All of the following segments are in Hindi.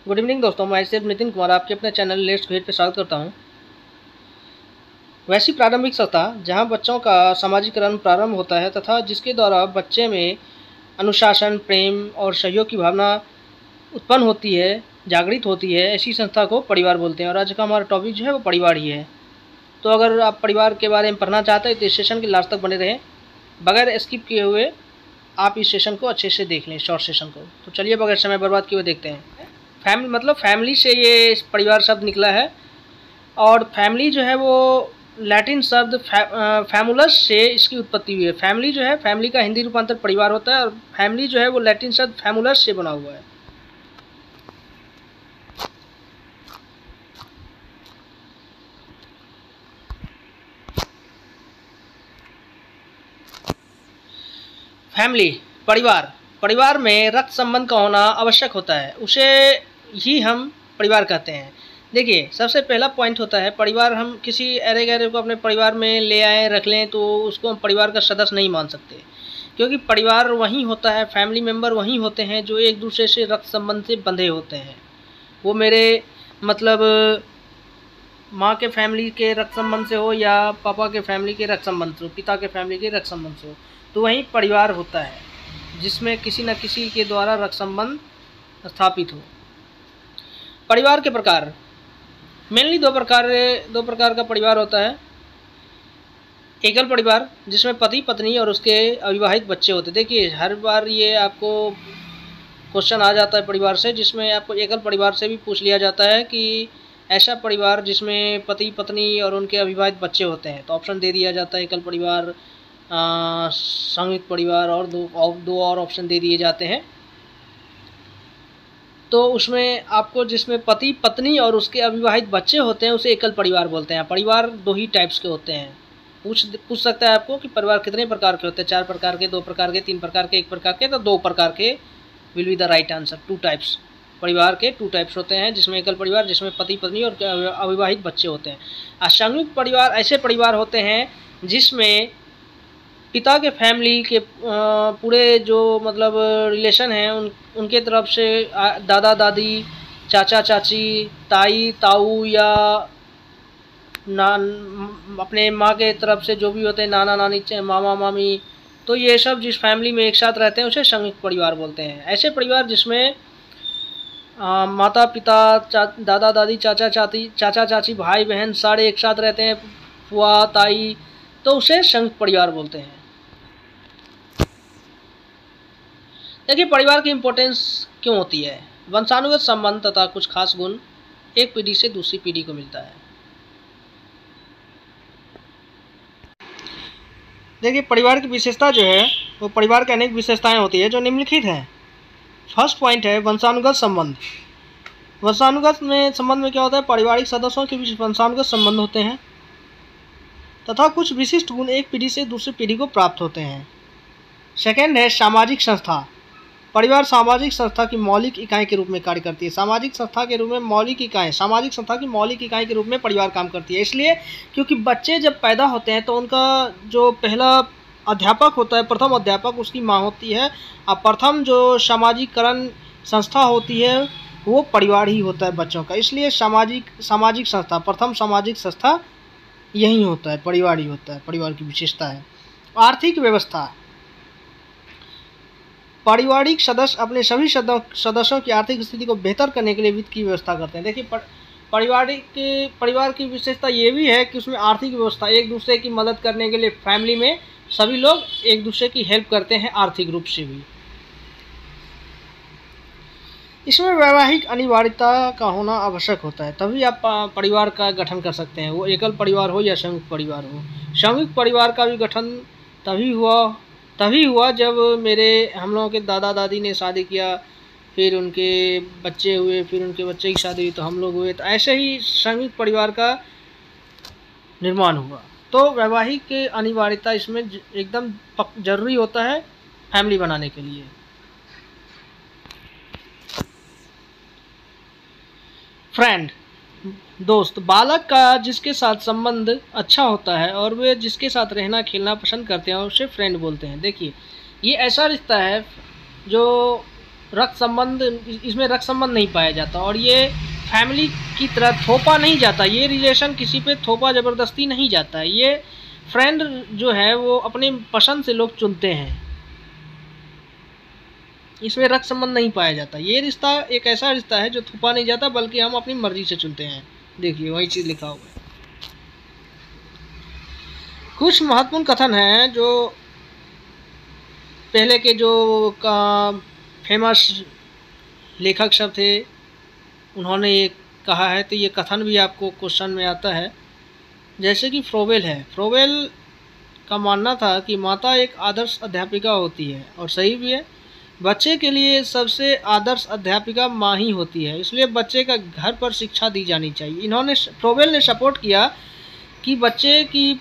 गुड इवनिंग दोस्तों, मैं सिर्फ नितिन कुमार आपके अपने चैनल लेट्स क्रिएट पे स्वागत करता हूं। वैसी प्रारंभिक संस्था जहां बच्चों का सामाजिकरण प्रारंभ होता है तथा जिसके द्वारा बच्चे में अनुशासन, प्रेम और सहयोग की भावना उत्पन्न होती है, जागृत होती है, ऐसी संस्था को परिवार बोलते हैं। और आज का हमारा टॉपिक जो है वो परिवार ही है। तो अगर आप परिवार के बारे में पढ़ना चाहते हैं तो इस सेशन के लास्ट तक बने रहें, बगैर स्किप किए हुए आप इस सेशन को अच्छे से देख लें, शॉर्ट सेशन को। तो चलिए बगैर समय बर्बाद किए हुए देखते हैं। फैमिली मतलब फैमिली से ये परिवार शब्द निकला है। और फैमिली जो है वो लैटिन शब्द फैमुलस से इसकी उत्पत्ति हुई है। फैमिली जो है, फैमिली का हिंदी रूपांतर परिवार होता है और फैमिली जो है वो लैटिन शब्द फैमुलस से बना हुआ है। फैमिली परिवार में रक्त संबंध का होना आवश्यक होता है, उसे ही हम परिवार कहते हैं। देखिए, सबसे पहला पॉइंट होता है परिवार। हम किसी अरे गहरे को अपने परिवार में ले आए, रख लें तो उसको हम परिवार का सदस्य नहीं मान सकते, क्योंकि परिवार वही होता है, फैमिली मेम्बर वही होते हैं जो एक दूसरे से रक्त संबंध से बंधे होते हैं। वो मेरे मतलब माँ के फैमिली के रक्त संबंध से हो या पापा के फैमिली के रक्त संबंध से हो, पिता के फैमिली के रक्त संबंध से हो, तो वही परिवार होता है जिसमें किसी न किसी के द्वारा रक्त संबंध स्थापित हो। परिवार के प्रकार मेनली दो प्रकार का परिवार होता है। एकल परिवार जिसमें पति पत्नी और उसके अविवाहित बच्चे होते हैं। देखिए, हर बार ये आपको क्वेश्चन आ जाता है परिवार से, जिसमें आपको एकल परिवार से भी पूछ लिया जाता है कि ऐसा परिवार जिसमें पति पत्नी और उनके अविवाहित बच्चे होते हैं, तो ऑप्शन दे दिया जाता है एकल परिवार, संयुक्त परिवार और दो और ऑप्शन दे दिए जाते हैं। तो उसमें आपको जिसमें पति पत्नी और उसके अविवाहित बच्चे होते हैं उसे एकल परिवार बोलते हैं। परिवार दो ही टाइप्स के होते हैं। पूछ सकता है आपको कि परिवार कितने प्रकार के होते हैं? 4 प्रकार के, 2 प्रकार के, 3 प्रकार के, 1 प्रकार के। तो 2 प्रकार के will be the right answer. 2 types परिवार के 2 टाइप्स होते हैं, जिसमें एकल परिवार जिसमें पति पत्नी और अविवाहित बच्चे होते हैं। संयुक्त परिवार ऐसे परिवार होते हैं जिसमें पिता के फैमिली के पूरे जो मतलब रिलेशन हैं उनके तरफ से दादा दादी, चाचा चाची, ताई ताऊ या अपने माँ के तरफ से जो भी होते हैं, नाना नानी, मामा मामी, तो ये सब जिस फैमिली में एक साथ रहते हैं उसे संयुक्त परिवार बोलते हैं। ऐसे परिवार जिसमें माता पिता, दादा दादी, चाचा चाची, भाई बहन सारे एक साथ रहते हैं, फुआ ताई, तो उसे संयुक्त परिवार बोलते हैं। देखिए, परिवार की इम्पोर्टेंस क्यों होती है। वंशानुगत संबंध तथा कुछ खास गुण एक पीढ़ी से दूसरी पीढ़ी को मिलता है। देखिए, परिवार की विशेषता जो है वो परिवार की अनेक विशेषताएं होती है जो निम्नलिखित हैं। फर्स्ट पॉइंट है वंशानुगत संबंध। वंशानुगत में संबंध में क्या होता है? पारिवारिक सदस्यों के बीच वंशानुगत संबंध होते हैं तथा कुछ विशिष्ट गुण एक पीढ़ी से दूसरी पीढ़ी को प्राप्त होते हैं। सेकेंड है सामाजिक संस्था। परिवार सामाजिक संस्था की मौलिक इकाई के रूप में कार्य करती है। सामाजिक संस्था के रूप में सामाजिक संस्था की मौलिक इकाई के रूप में परिवार काम करती है। इसलिए क्योंकि बच्चे जब पैदा होते हैं तो उनका जो पहला अध्यापक होता है, प्रथम अध्यापक, उसकी माँ होती है। और प्रथम जो सामाजिकरण संस्था होती है वो परिवार ही होता है बच्चों का। इसलिए सामाजिक संस्था, प्रथम सामाजिक संस्था यही होता है, परिवार ही होता है। परिवार की विशेषता है आर्थिक व्यवस्था। पारिवारिक सदस्य अपने सभी सदस्यों की आर्थिक स्थिति को बेहतर करने के लिए वित्त की व्यवस्था करते हैं। देखिए, परिवार की विशेषता ये भी है कि उसमें आर्थिक व्यवस्था, एक दूसरे की मदद करने के लिए फैमिली में सभी लोग एक दूसरे की हेल्प करते हैं आर्थिक रूप से भी। इसमें वैवाहिक अनिवार्यता का होना आवश्यक होता है, तभी आप परिवार का गठन कर सकते हैं, वो एकल परिवार हो या संयुक्त परिवार हो। संयुक्त परिवार का भी गठन तभी हुआ जब हम लोगों के दादा दादी ने शादी किया, फिर उनके बच्चे हुए, फिर उनके बच्चे की शादी हुई तो हम लोग हुए। तो ऐसे ही संयुक्त परिवार का निर्माण हुआ। तो वैवाहिक अनिवार्यता इसमें एकदम जरूरी होता है फैमिली बनाने के लिए। फ्रेंड, दोस्त, बालक का जिसके साथ संबंध अच्छा होता है और वे जिसके साथ रहना खेलना पसंद करते हैं उसे फ्रेंड बोलते हैं। देखिए, ये ऐसा रिश्ता है जो रक्त संबंध, इसमें रक्त संबंध नहीं पाया जाता और ये फैमिली की तरह थोपा नहीं जाता, ये रिलेशन किसी पे थोपा ज़बरदस्ती नहीं जाता है। ये फ्रेंड जो है वो अपनी पसंद से लोग चुनते हैं, इसमें रक्त संबंध नहीं पाया जाता। ये रिश्ता एक ऐसा रिश्ता है जो थोपा नहीं जाता, बल्कि हम अपनी मर्जी से चुनते हैं। देखिए वही चीज़ लिखा हुआ है। कुछ महत्वपूर्ण कथन हैं जो पहले के जो फेमस लेखक सब थे उन्होंने ये कहा है, तो ये कथन भी आपको क्वेश्चन में आता है। जैसे कि फ्रोबेल है, फ्रोबेल का मानना था कि माता एक आदर्श अध्यापिका होती है, और सही भी है। बच्चे के लिए सबसे आदर्श अध्यापिका माँ ही होती है, इसलिए बच्चे का घर पर शिक्षा दी जानी चाहिए। फ्रोबेल ने सपोर्ट किया कि बच्चे की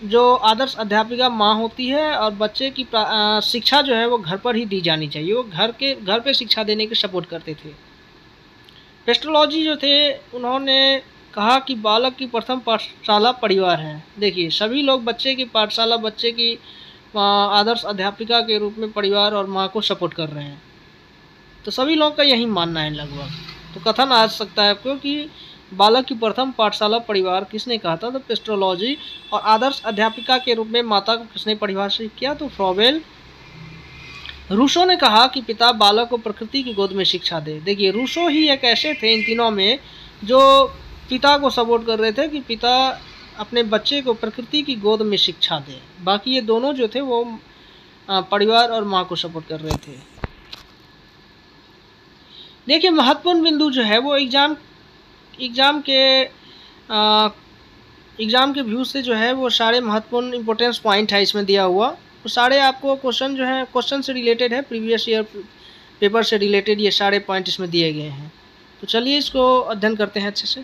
जो आदर्श अध्यापिका माँ होती है और बच्चे की शिक्षा जो है वो घर पर ही दी जानी चाहिए। वो घर पे शिक्षा देने की सपोर्ट करते थे। पेस्ट्रोलॉजी जो थे उन्होंने कहा कि बालक की प्रथम पाठशाला परिवार है। देखिए सभी लोग बच्चे की पाठशाला, बच्चे की आदर्श अध्यापिका के रूप में परिवार और माँ को सपोर्ट कर रहे हैं। तो सभी लोगों का यही मानना है लगभग। तो कथन आ सकता है आपको कि बालक की प्रथम पाठशाला परिवार किसने कहा था? तो पेस्ट्रोलॉजी। और आदर्श अध्यापिका के रूप में माता को किसने परिभाषित किया? तो फ्रोबेल। रूसो ने कहा कि पिता बालक को प्रकृति की गोद में शिक्षा दे। देखिए रूसो ही एक ऐसे थे इन तीनों में जो पिता को सपोर्ट कर रहे थे कि पिता अपने बच्चे को प्रकृति की गोद में शिक्षा दे। बाकी ये दोनों जो थे वो परिवार और माँ को सपोर्ट कर रहे थे। देखिए महत्वपूर्ण बिंदु जो है वो एग्जाम के व्यू से जो है वो सारे महत्वपूर्ण इंपॉर्टेंस पॉइंट है इसमें दिया हुआ। तो सारे आपको क्वेश्चन जो है क्वेश्चन से रिलेटेड है, प्रीवियस ईयर पेपर से रिलेटेड ये सारे पॉइंट इसमें दिए गए हैं। तो चलिए इसको अध्ययन करते हैं अच्छे से।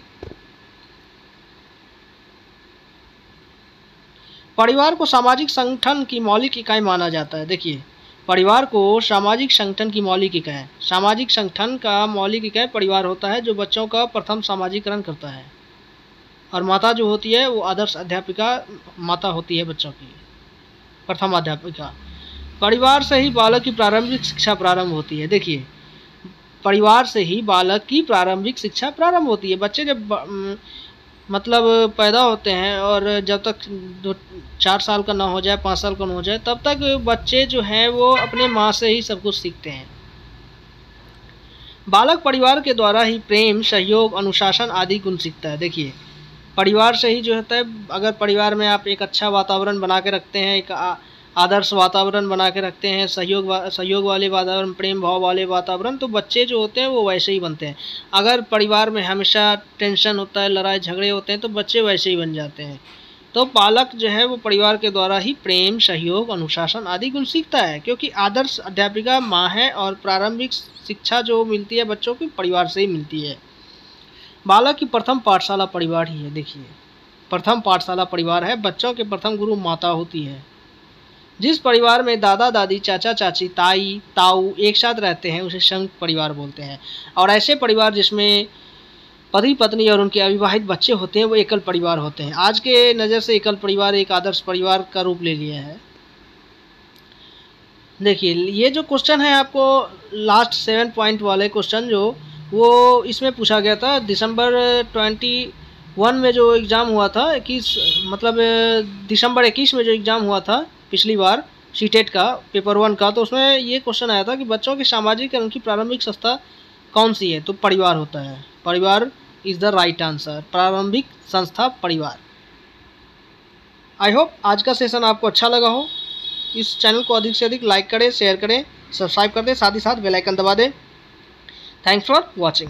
परिवार को सामाजिक संगठन की मौलिक इकाई माना जाता है। देखिए परिवार को सामाजिक संगठन की मौलिक इकाई, सामाजिक संगठन का मौलिक इकाई परिवार होता है जो बच्चों का प्रथम सामाजिकरण करता है। और माता जो होती है वो आदर्श अध्यापिका माता होती है बच्चों की, प्रथम अध्यापिका। परिवार से ही बालक की प्रारंभिक शिक्षा प्रारंभ होती है। देखिए परिवार से ही बालक की प्रारंभिक शिक्षा प्रारंभ होती है। बच्चे जब मतलब पैदा होते हैं और जब तक 4 साल का ना हो जाए, 5 साल का ना हो जाए, तब तक बच्चे जो हैं वो अपने माँ से ही सब कुछ सीखते हैं। बालक परिवार के द्वारा ही प्रेम, सहयोग, अनुशासन आदि गुण सीखता है। देखिए परिवार से ही जो होता है, अगर परिवार में आप एक अच्छा वातावरण बना के रखते हैं, एक आदर्श वातावरण बना के रखते हैं, सहयोग वाले वातावरण, प्रेम भाव वाले वातावरण, तो बच्चे जो होते हैं वो वैसे ही बनते हैं। अगर परिवार में हमेशा टेंशन होता है, लड़ाई झगड़े होते हैं, तो बच्चे वैसे ही बन जाते हैं। तो बालक जो है वो परिवार के द्वारा ही प्रेम, सहयोग, अनुशासन आदि गुण सीखता है, क्योंकि आदर्श अध्यापिका माँ है और प्रारंभिक शिक्षा जो मिलती है बच्चों की परिवार से ही मिलती है। बालक की प्रथम पाठशाला परिवार ही है। देखिए प्रथम पाठशाला परिवार है, बच्चों के प्रथम गुरु माता होती है। जिस परिवार में दादा दादी, चाचा चाची, ताई ताऊ एक साथ रहते हैं उसे संयुक्त परिवार बोलते हैं। और ऐसे परिवार जिसमें पति पत्नी और उनके अविवाहित बच्चे होते हैं वो एकल परिवार होते हैं। आज के नज़र से एकल परिवार एक आदर्श परिवार का रूप ले लिया है। देखिए ये जो क्वेश्चन है आपको लास्ट 7 पॉइंट वाले क्वेश्चन जो वो इसमें पूछा गया था दिसंबर 21 में जो एग्ज़ाम हुआ था, 21 मतलब दिसंबर 21 में जो एग्ज़ाम हुआ था पिछली बार सीटेट का पेपर 1 का, तो उसमें ये क्वेश्चन आया था कि बच्चों की सामाजिक और उनकी प्रारंभिक संस्था कौन सी है? तो परिवार होता है। परिवार इज़ द राइट आंसर, प्रारंभिक संस्था परिवार। आई होप आज का सेशन आपको अच्छा लगा हो। इस चैनल को अधिक से अधिक लाइक करें, शेयर करें, सब्सक्राइब कर दें, साथ ही साथ बेल आइकन दबा दें। Thanks for watching.